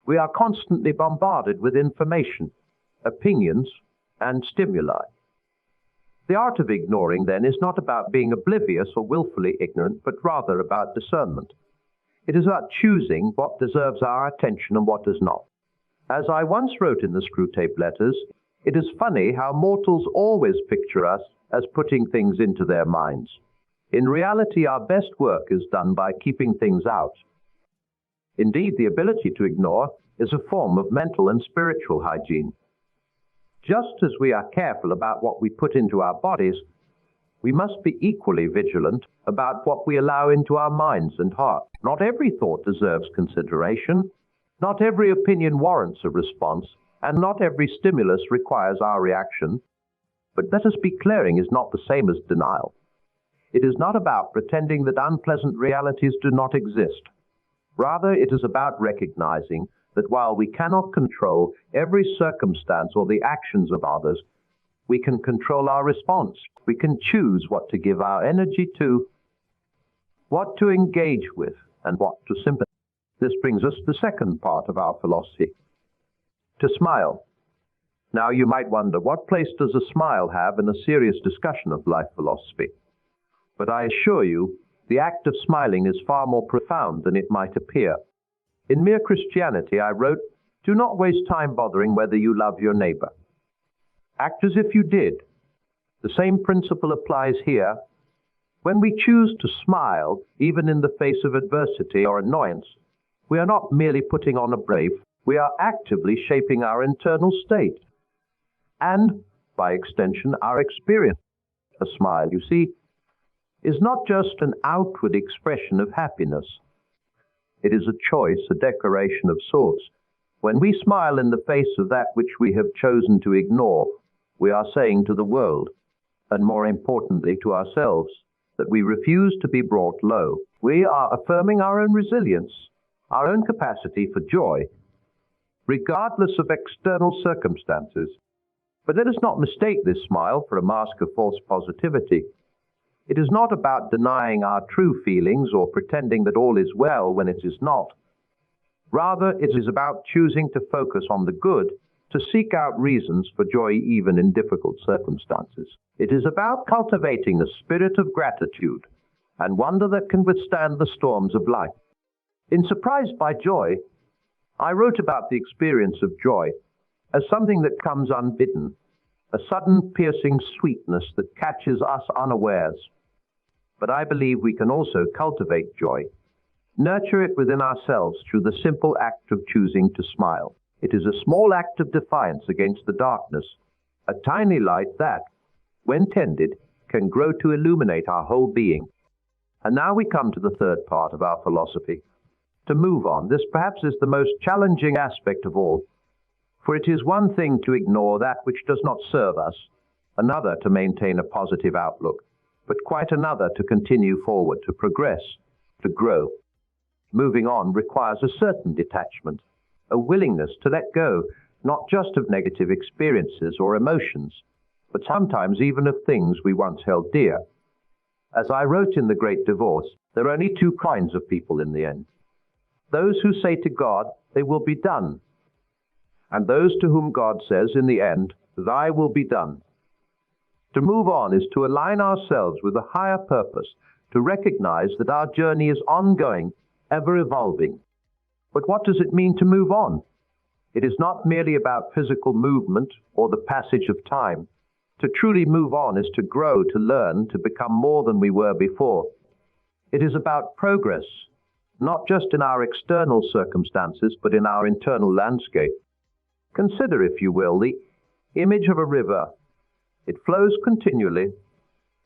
We are constantly bombarded with information, opinions, and stimuli. The art of ignoring, then, is not about being oblivious or willfully ignorant, but rather about discernment. It is about choosing what deserves our attention and what does not. As I once wrote in the Screwtape Letters, it is funny how mortals always picture us as putting things into their minds. In reality, our best work is done by keeping things out. Indeed, the ability to ignore is a form of mental and spiritual hygiene. Just as we are careful about what we put into our bodies, we must be equally vigilant about what we allow into our minds and hearts. Not every thought deserves consideration, not every opinion warrants a response, and not every stimulus requires our reaction. But let us be clearing is not the same as denial. It is not about pretending that unpleasant realities do not exist. Rather, it is about recognizing that while we cannot control every circumstance or the actions of others, we can control our response. We can choose what to give our energy to, what to engage with, and what to sympathize. This brings us to the second part of our philosophy, to smile. Now you might wonder, what place does a smile have in a serious discussion of life philosophy? But I assure you, the act of smiling is far more profound than it might appear. In Mere Christianity, I wrote, "Do not waste time bothering whether you love your neighbor. Act as if you did." The same principle applies here. When we choose to smile, even in the face of adversity or annoyance, we are not merely putting on a brave, we are actively shaping our internal state, and, by extension, our experience. A smile, you see, is not just an outward expression of happiness. It is a choice, a declaration of sorts. When we smile in the face of that which we have chosen to ignore, we are saying to the world, and more importantly to ourselves, that we refuse to be brought low. We are affirming our own resilience, our own capacity for joy, regardless of external circumstances. But let us not mistake this smile for a mask of false positivity. It is not about denying our true feelings or pretending that all is well when it is not. Rather, it is about choosing to focus on the good, to seek out reasons for joy even in difficult circumstances. It is about cultivating a spirit of gratitude and wonder that can withstand the storms of life. In Surprised by Joy, I wrote about the experience of joy as something that comes unbidden, a sudden piercing sweetness that catches us unawares. But I believe we can also cultivate joy, nurture it within ourselves through the simple act of choosing to smile. It is a small act of defiance against the darkness, a tiny light that, when tended, can grow to illuminate our whole being. And now we come to the third part of our philosophy, to move on. This perhaps is the most challenging aspect of all, for it is one thing to ignore that which does not serve us, another to maintain a positive outlook, but quite another to continue forward, to progress, to grow. Moving on requires a certain detachment, a willingness to let go, not just of negative experiences or emotions, but sometimes even of things we once held dear. As I wrote in The Great Divorce, there are only two kinds of people in the end. Those who say to God, "They will be done," and those to whom God says in the end, "Thy will be done." To move on is to align ourselves with a higher purpose, to recognize that our journey is ongoing, ever evolving. But what does it mean to move on? It is not merely about physical movement or the passage of time. To truly move on is to grow, to learn, to become more than we were before. It is about progress, not just in our external circumstances, but in our internal landscape. Consider, if you will, the image of a river. It flows continually,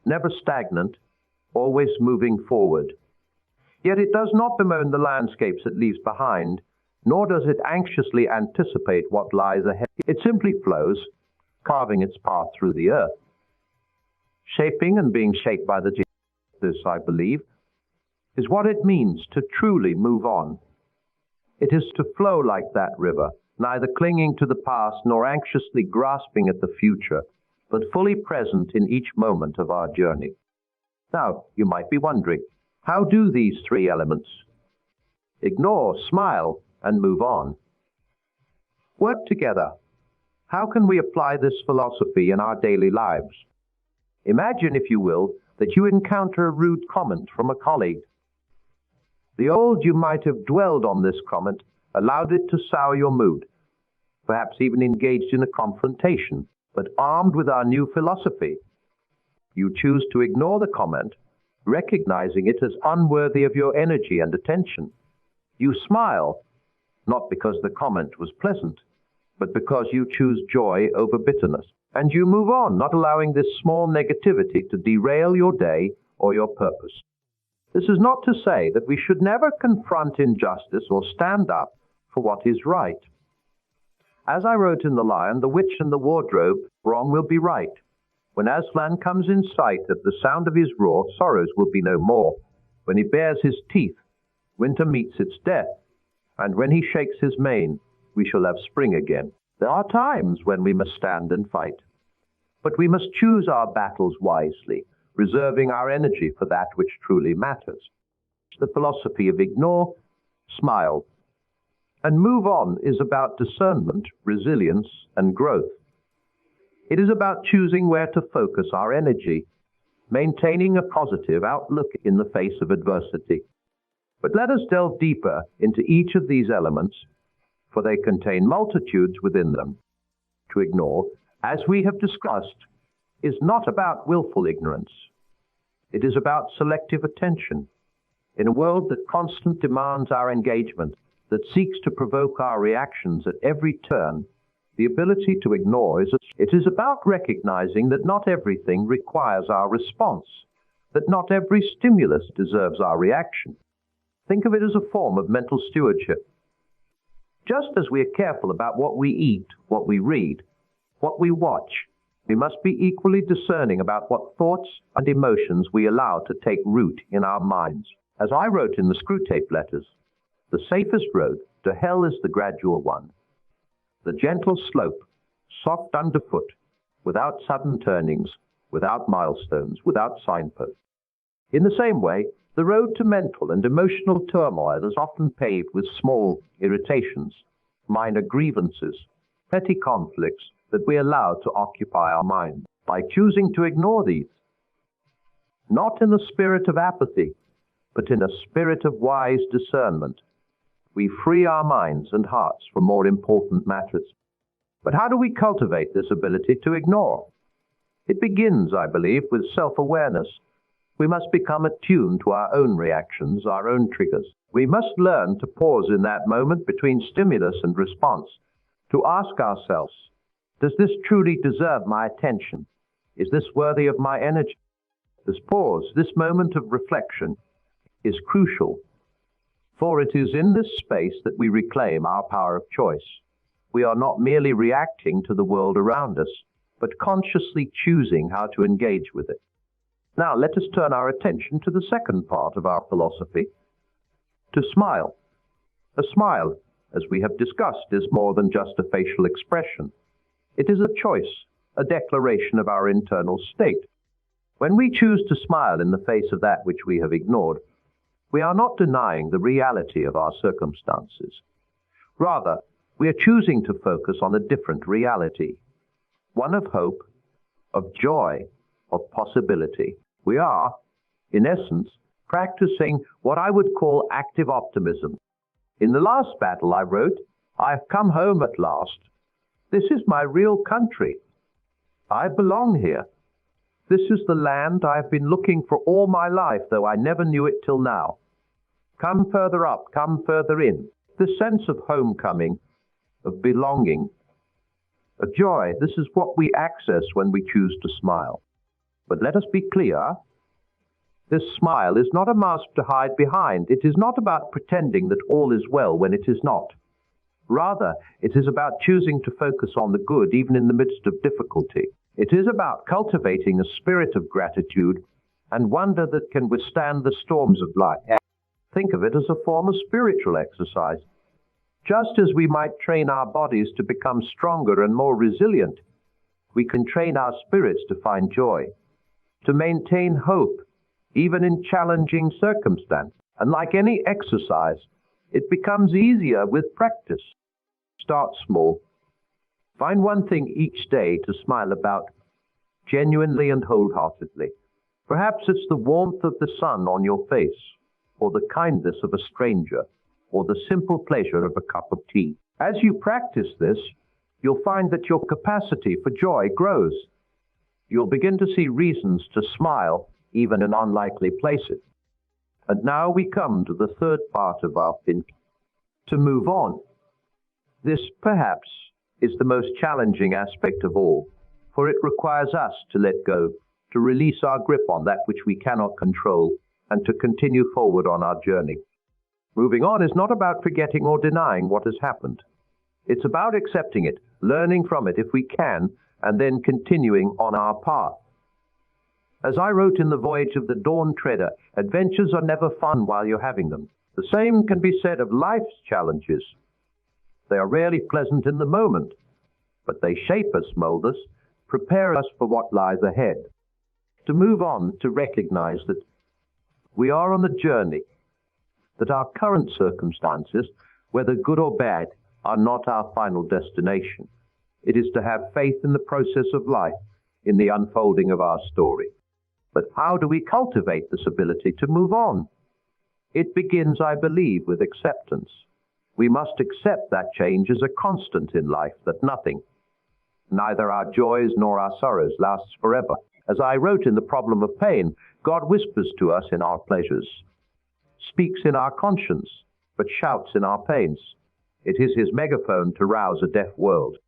never stagnant, always moving forward. Yet it does not bemoan the landscapes it leaves behind, nor does it anxiously anticipate what lies ahead. It simply flows, carving its path through the earth, shaping and being shaped by the Jesus. This, I believe, is what it means to truly move on. It is to flow like that river, neither clinging to the past nor anxiously grasping at the future, but fully present in each moment of our journey. Now, you might be wondering, how do these three elements, ignore, smile, and move on, work together. How can we apply this philosophy in our daily lives? Imagine, if you will, that you encounter a rude comment from a colleague. The old you might have dwelled on this comment, allowed it to sour your mood, perhaps even engaged in a confrontation, but armed with our new philosophy, you choose to ignore the comment, recognizing it as unworthy of your energy and attention. You smile, not because the comment was pleasant, but because you choose joy over bitterness. And you move on, not allowing this small negativity to derail your day or your purpose. This is not to say that we should never confront injustice or stand up for what is right. As I wrote in The Lion, the Witch and the Wardrobe, wrong will be right. When Aslan comes in sight, at the sound of his roar, sorrows will be no more. When he bares his teeth, winter meets its death. And when he shakes his mane, we shall have spring again. There are times when we must stand and fight. But we must choose our battles wisely, reserving our energy for that which truly matters. The philosophy of ignore, smile, and move on is about discernment, resilience, and growth. It is about choosing where to focus our energy, maintaining a positive outlook in the face of adversity. But let us delve deeper into each of these elements, for they contain multitudes within them. To ignore, as we have discussed, is not about willful ignorance. It is about selective attention. In a world that constantly demands our engagement, that seeks to provoke our reactions at every turn, the ability to ignore it is about recognizing that not everything requires our response, that not every stimulus deserves our reaction. Think of it as a form of mental stewardship. Just as we are careful about what we eat, what we read, what we watch, we must be equally discerning about what thoughts and emotions we allow to take root in our minds. As I wrote in the Screwtape Letters, the safest road to hell is the gradual one. The gentle slope, soft underfoot, without sudden turnings, without milestones, without signposts. In the same way, the road to mental and emotional turmoil is often paved with small irritations, minor grievances, petty conflicts that we allow to occupy our minds. By choosing to ignore these, not in the spirit of apathy, but in a spirit of wise discernment, we free our minds and hearts for more important matters. But how do we cultivate this ability to ignore? It begins, I believe, with self-awareness. We must become attuned to our own reactions, our own triggers. We must learn to pause in that moment between stimulus and response, to ask ourselves, does this truly deserve my attention? Is this worthy of my energy? This pause, this moment of reflection, is crucial, for it is in this space that we reclaim our power of choice. We are not merely reacting to the world around us, but consciously choosing how to engage with it. Now let us turn our attention to the second part of our philosophy, to smile. A smile, as we have discussed, is more than just a facial expression. It is a choice, a declaration of our internal state. When we choose to smile in the face of that which we have ignored, we are not denying the reality of our circumstances. Rather, we are choosing to focus on a different reality, one of hope, of joy, of possibility. We are, in essence, practicing what I would call active optimism. In the last battle I wrote, "I've come home at last. This is my real country. I belong here. This is the land I have been looking for all my life, though I never knew it till now. Come further up, come further in." This sense of homecoming, of belonging, a joy, this is what we access when we choose to smile. But let us be clear, this smile is not a mask to hide behind. It is not about pretending that all is well when it is not. Rather, it is about choosing to focus on the good even in the midst of difficulty. It is about cultivating a spirit of gratitude and wonder that can withstand the storms of life. Think of it as a form of spiritual exercise. Just as we might train our bodies to become stronger and more resilient, we can train our spirits to find joy, to maintain hope, even in challenging circumstances. And like any exercise, it becomes easier with practice. Start small, Find one thing each day to smile about, genuinely and wholeheartedly. Perhaps it's the warmth of the sun on your face, or the kindness of a stranger, or the simple pleasure of a cup of tea. As you practice this, you'll find that your capacity for joy grows. You'll begin to see reasons to smile, even in unlikely places. And now we come to the third part of our thinking, to move on. This, perhaps, is the most challenging aspect of all, for it requires us to let go, to release our grip on that which we cannot control, and to continue forward on our journey. Moving on is not about forgetting or denying what has happened. It's about accepting it, learning from it if we can, and then continuing on our path. As I wrote in The Voyage of the Dawn Treader, adventures are never fun while you're having them. The same can be said of life's challenges. They are rarely pleasant in the moment, but they shape us, mold us, prepare us for what lies ahead. To move on, to recognize that we are on a journey, that our current circumstances, whether good or bad, are not our final destination. It is to have faith in the process of life, in the unfolding of our story. But how do we cultivate this ability to move on? It begins, I believe, with acceptance. We must accept that change is a constant in life, that nothing, neither our joys nor our sorrows, lasts forever. As I wrote in The Problem of Pain, God whispers to us in our pleasures, speaks in our conscience, but shouts in our pains. It is his megaphone to rouse a deaf world.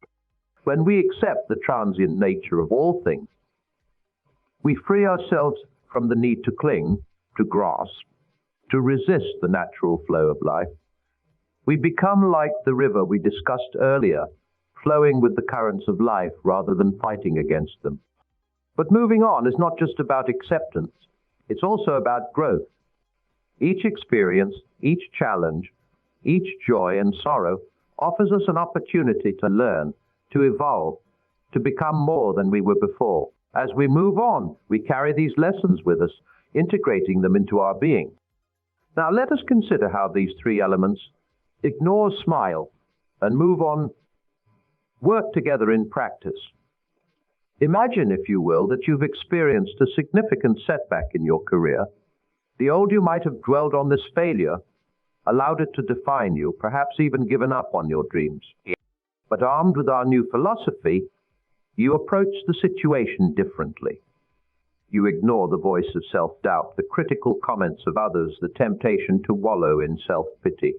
When we accept the transient nature of all things, we free ourselves from the need to cling, to grasp, to resist the natural flow of life. We become like the river we discussed earlier, flowing with the currents of life rather than fighting against them. But moving on is not just about acceptance, it's also about growth. Each experience, each challenge, each joy and sorrow offers us an opportunity to learn, to evolve, to become more than we were before. As we move on, we carry these lessons with us, integrating them into our being. Now let us consider how these three elements, ignore, smile, and move on, work together in practice. Imagine, if you will, that you've experienced a significant setback in your career. The old you might have dwelled on this failure, allowed it to define you, perhaps even given up on your dreams. But armed with our new philosophy, you approach the situation differently. You ignore the voice of self-doubt, the critical comments of others, the temptation to wallow in self-pity.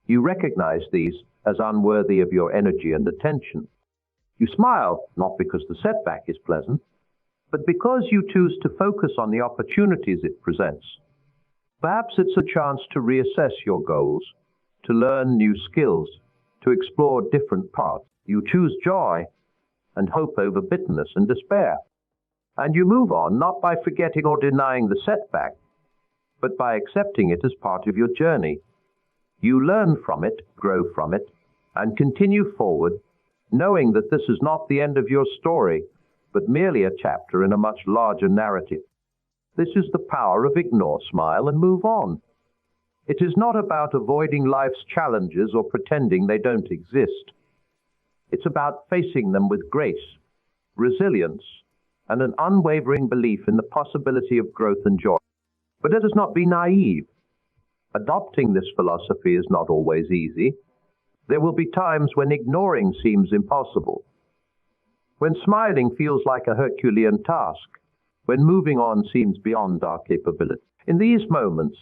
You recognize these as unworthy of your energy and attention. You smile, not because the setback is pleasant, but because you choose to focus on the opportunities it presents. Perhaps it's a chance to reassess your goals, to learn new skills, to explore different paths. You choose joy and hope over bitterness and despair. And you move on not by forgetting or denying the setback, but by accepting it as part of your journey. You learn from it, grow from it, and continue forward, knowing that this is not the end of your story, but merely a chapter in a much larger narrative. This is the power of ignore, smile, and move on. It is not about avoiding life's challenges or pretending they don't exist. It's about facing them with grace, resilience, and an unwavering belief in the possibility of growth and joy. But let us not be naive. Adopting this philosophy is not always easy. There will be times when ignoring seems impossible, when smiling feels like a Herculean task, when moving on seems beyond our capability. In these moments,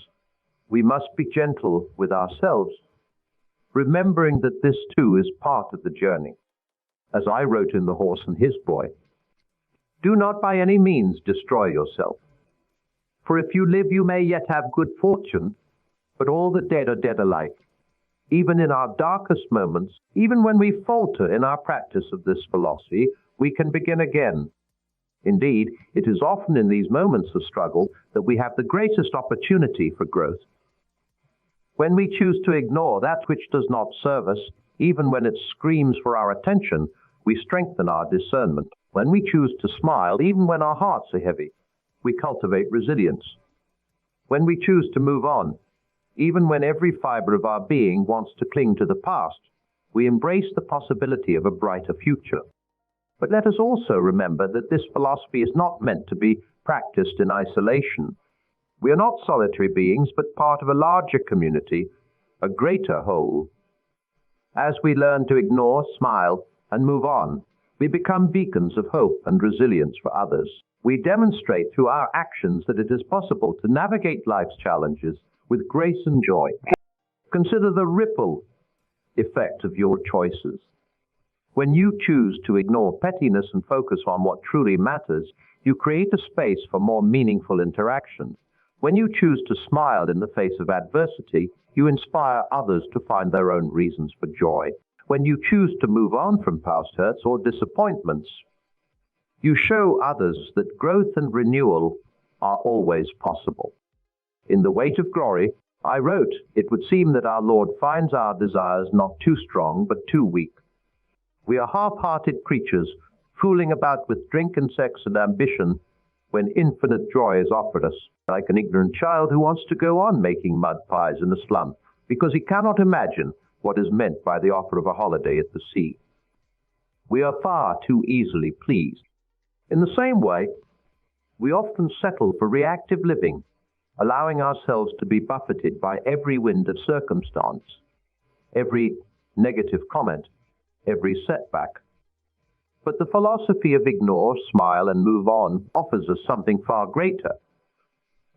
we must be gentle with ourselves, remembering that this too is part of the journey. As I wrote in The Horse and His Boy, do not by any means destroy yourself. For if you live, you may yet have good fortune, but all the dead are dead alike. Even in our darkest moments, even when we falter in our practice of this philosophy, we can begin again. Indeed, it is often in these moments of struggle that we have the greatest opportunity for growth. When we choose to ignore that which does not serve us, even when it screams for our attention, we strengthen our discernment. When we choose to smile, even when our hearts are heavy, we cultivate resilience. When we choose to move on, even when every fiber of our being wants to cling to the past, We embrace the possibility of a brighter future. But let us also remember that this philosophy is not meant to be practiced in isolation. We are not solitary beings, but part of a larger community, a greater whole. As we learn to ignore, smile, and move on, we become beacons of hope and resilience for others. We demonstrate through our actions that it is possible to navigate life's challenges with grace and joy. Consider the ripple effect of your choices. When you choose to ignore pettiness and focus on what truly matters, you create a space for more meaningful interactions. When you choose to smile in the face of adversity, you inspire others to find their own reasons for joy. When you choose to move on from past hurts or disappointments, you show others that growth and renewal are always possible. In The Weight of Glory, I wrote, "It would seem that our Lord finds our desires not too strong, but too weak. We are half-hearted creatures, fooling about with drink and sex and ambition, when infinite joy is offered us, like an ignorant child who wants to go on making mud pies in a slum, because he cannot imagine what is meant by the offer of a holiday at the sea. We are far too easily pleased. In the same way, we often settle for reactive living, allowing ourselves to be buffeted by every wind of circumstance, every negative comment, every setback. But the philosophy of ignore, smile, and move on offers us something far greater.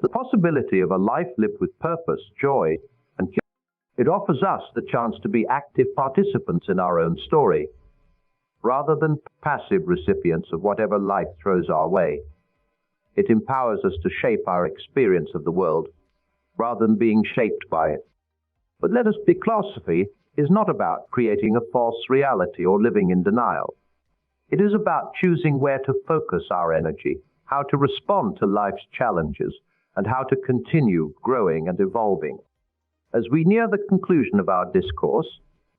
The possibility of a life lived with purpose, joy, and joy. It offers us the chance to be active participants in our own story, rather than passive recipients of whatever life throws our way. It empowers us to shape our experience of the world, rather than being shaped by it. But let us be clear, philosophy is not about creating a false reality or living in denial. It is about choosing where to focus our energy, how to respond to life's challenges, and how to continue growing and evolving. As we near the conclusion of our discourse,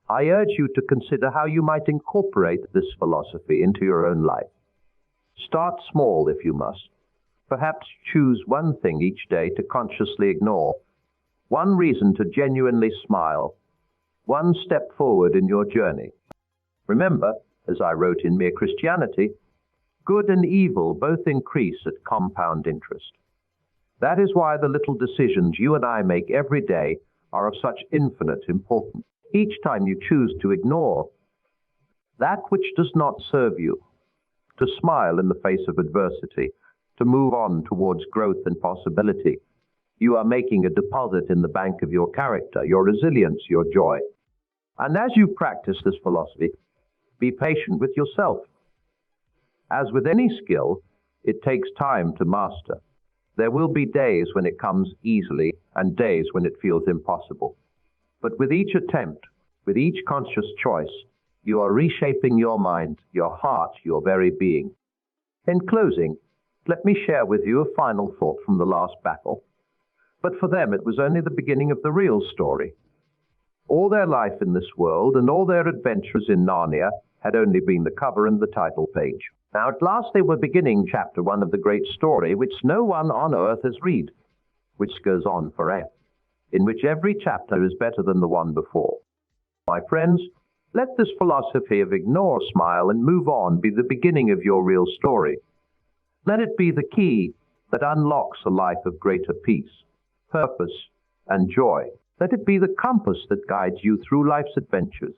I urge you to consider how you might incorporate this philosophy into your own life. Start small if you must. Perhaps choose one thing each day to consciously ignore, one reason to genuinely smile, one step forward in your journey. Remember, as I wrote in Mere Christianity, good and evil both increase at compound interest. That is why the little decisions you and I make every day are of such infinite importance. Each time you choose to ignore that which does not serve you, to smile in the face of adversity, to move on towards growth and possibility, you are making a deposit in the bank of your character, your resilience, your joy. And as you practice this philosophy, be patient with yourself. As with any skill, it takes time to master. There will be days when it comes easily and days when it feels impossible. But with each attempt, with each conscious choice, you are reshaping your mind, your heart, your very being. In closing, let me share with you a final thought from the last battle. But for them, it was only the beginning of the real story. All their life in this world and all their adventures in Narnia had only been the cover and the title page. Now at last they were beginning chapter 1 of the great story which no one on earth has read, which goes on forever, in which every chapter is better than the one before. My friends, let this philosophy of ignore, smile, and move on be the beginning of your real story. Let it be the key that unlocks a life of greater peace, purpose, and joy. Let it be the compass that guides you through life's adventures,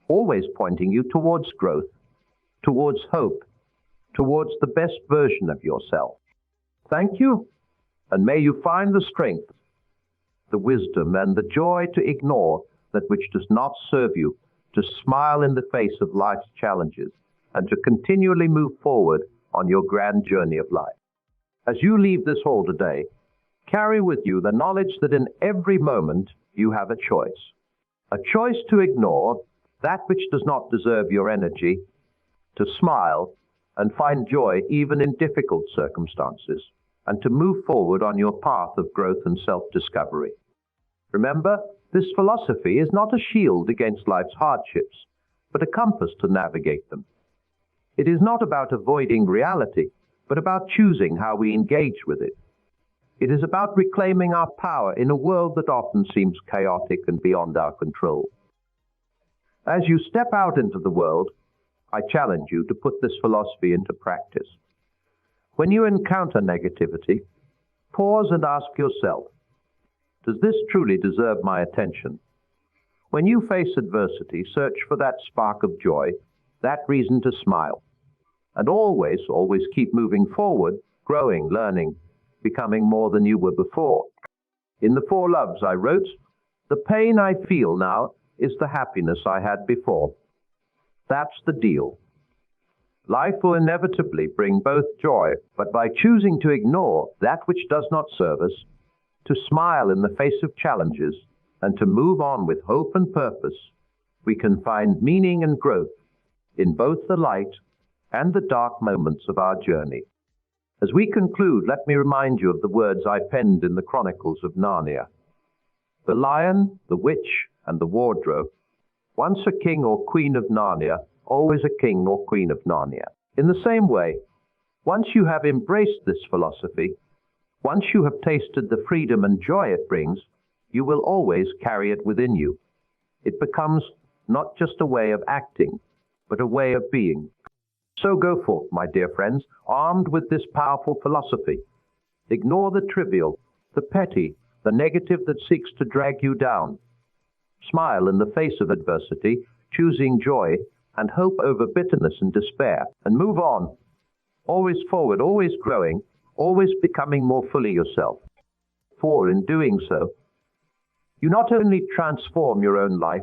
always pointing you towards growth, towards hope, towards the best version of yourself. Thank you, and may you find the strength, the wisdom, and the joy to ignore that which does not serve you, to smile in the face of life's challenges, and to continually move forward on your grand journey of life. As you leave this hall today, carry with you the knowledge that in every moment you have a choice to ignore that which does not deserve your energy, to smile and find joy even in difficult circumstances, and to move forward on your path of growth and self-discovery. Remember, this philosophy is not a shield against life's hardships, but a compass to navigate them. It is not about avoiding reality, but about choosing how we engage with it. It is about reclaiming our power in a world that often seems chaotic and beyond our control. As you step out into the world, I challenge you to put this philosophy into practice. When you encounter negativity, pause and ask yourself, does this truly deserve my attention? When you face adversity, search for that spark of joy, that reason to smile. And always, always keep moving forward, growing, learning, becoming more than you were before. In the 4 Loves I wrote, the pain I feel now is the happiness I had before. That's the deal. Life will inevitably bring both joy, but by choosing to ignore that which does not serve us, to smile in the face of challenges, and to move on with hope and purpose, we can find meaning and growth in both the light and the dark moments of our journey. As we conclude, let me remind you of the words I penned in the Chronicles of Narnia. The lion, the witch, and the wardrobe, once a king or queen of Narnia, always a king or queen of Narnia. In the same way, once you have embraced this philosophy, once you have tasted the freedom and joy it brings, you will always carry it within you. It becomes not just a way of acting, but a way of being. So go forth, my dear friends, armed with this powerful philosophy. Ignore the trivial, the petty, the negative that seeks to drag you down. Smile in the face of adversity, choosing joy and hope over bitterness and despair, and move on. Always forward, always growing, always becoming more fully yourself. For in doing so, you not only transform your own life,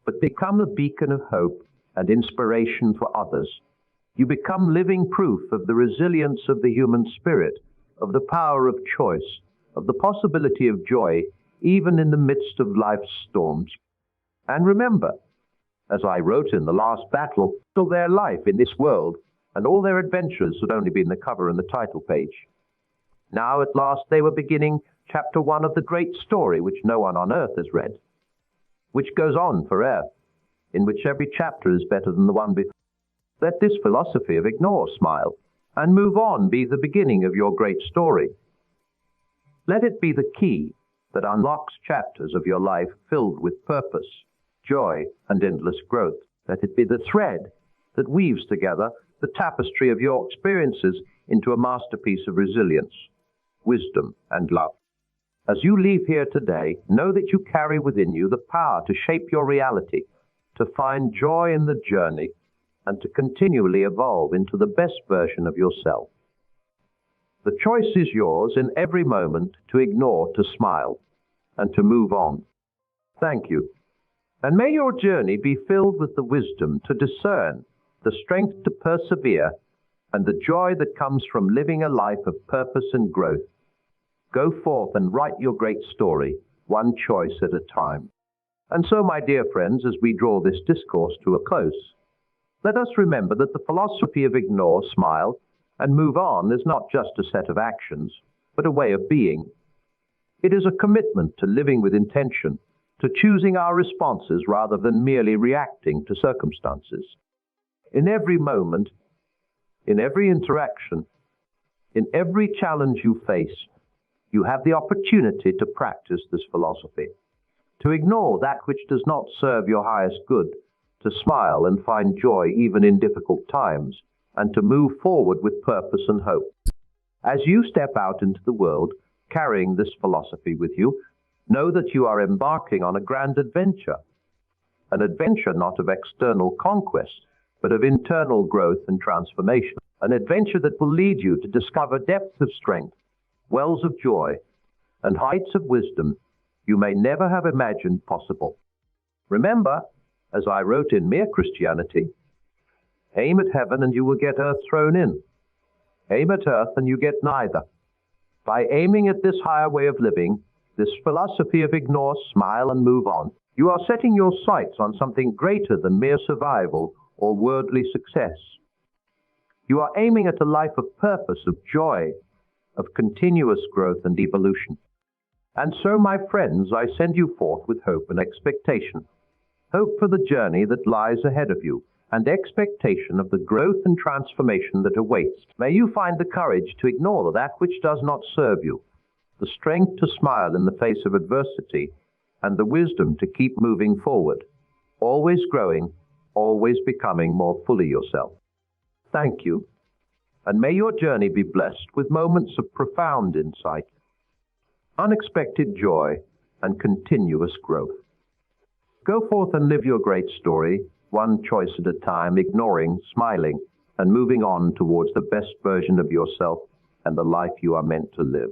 but become a beacon of hope and inspiration for others. You become living proof of the resilience of the human spirit, of the power of choice, of the possibility of joy, even in the midst of life's storms. And remember, as I wrote in The Last Battle, all their life in this world and all their adventures had only been the cover and the title page. Now at last they were beginning chapter 1 of the great story which no one on earth has read, which goes on forever, in which every chapter is better than the one before. Let this philosophy of ignore, smile, and move on be the beginning of your great story. Let it be the key that unlocks chapters of your life filled with purpose, joy, and endless growth. Let it be the thread that weaves together the tapestry of your experiences into a masterpiece of resilience, wisdom, and love. As you leave here today, know that you carry within you the power to shape your reality, to find joy in the journey, and to continually evolve into the best version of yourself. The choice is yours in every moment to ignore, to smile, and to move on. Thank you. And may your journey be filled with the wisdom to discern, the strength to persevere, and the joy that comes from living a life of purpose and growth. Go forth and write your great story, one choice at a time. And so, my dear friends, as we draw this discourse to a close, let us remember that the philosophy of ignore, smile, and move on is not just a set of actions, but a way of being. It is a commitment to living with intention, to choosing our responses rather than merely reacting to circumstances. In every moment, in every interaction, in every challenge you face, you have the opportunity to practice this philosophy, to ignore that which does not serve your highest good, to smile and find joy even in difficult times, and to move forward with purpose and hope. As you step out into the world, carrying this philosophy with you, know that you are embarking on a grand adventure, an adventure not of external conquest, but of internal growth and transformation, an adventure that will lead you to discover depths of strength, wells of joy, and heights of wisdom you may never have imagined possible. Remember, as I wrote in Mere Christianity, aim at heaven and you will get earth thrown in. Aim at earth and you get neither. By aiming at this higher way of living, this philosophy of ignore, smile, and move on, you are setting your sights on something greater than mere survival or worldly success. You are aiming at a life of purpose, of joy, of continuous growth and evolution. And so, my friends, I send you forth with hope and expectation. Hope for the journey that lies ahead of you, and expectation of the growth and transformation that awaits. May you find the courage to ignore that which does not serve you, the strength to smile in the face of adversity, and the wisdom to keep moving forward. always growing, always becoming more fully yourself. Thank you, and may your journey be blessed with moments of profound insight, unexpected joy, and continuous growth. Go forth and live your great story, one choice at a time, ignoring, smiling, and moving on towards the best version of yourself and the life you are meant to live.